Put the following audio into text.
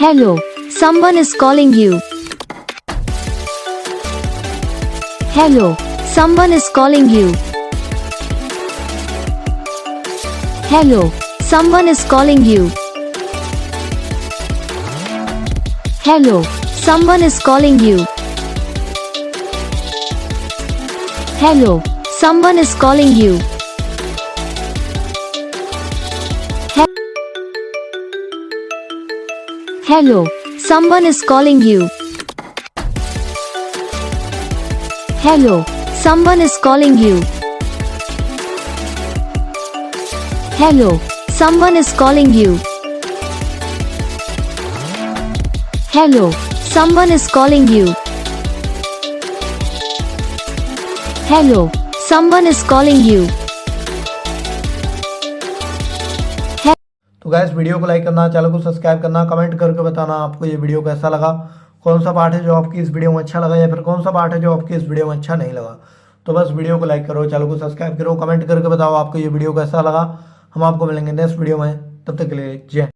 Hello, someone is calling you. Hello, someone is calling you. Hello, someone is calling you. Hello, someone is calling you. Hello, someone is calling you. Hello, someone is calling you. Hello, someone is calling you. Hello, someone is calling you. Hello, someone is calling you. Hello, someone is calling you. तो guys video को like करना, channel को subscribe करना, comment करके बताना आपको ये video कैसा लगा, कौन सा पार्ट है जो आपकी इस वीडियो में अच्छा लगा या फिर कौन सा पार्ट है जो आपकी इस वीडियो में अच्छा नहीं लगा। तो बस वीडियो को लाइक करो, चैनल को सब्सक्राइब करो, कमेंट करके बताओ आपको ये वीडियो कैसा लगा। हम आपको मिलेंगे नेक्स्ट वीडियो में, तब तक के लिए जय।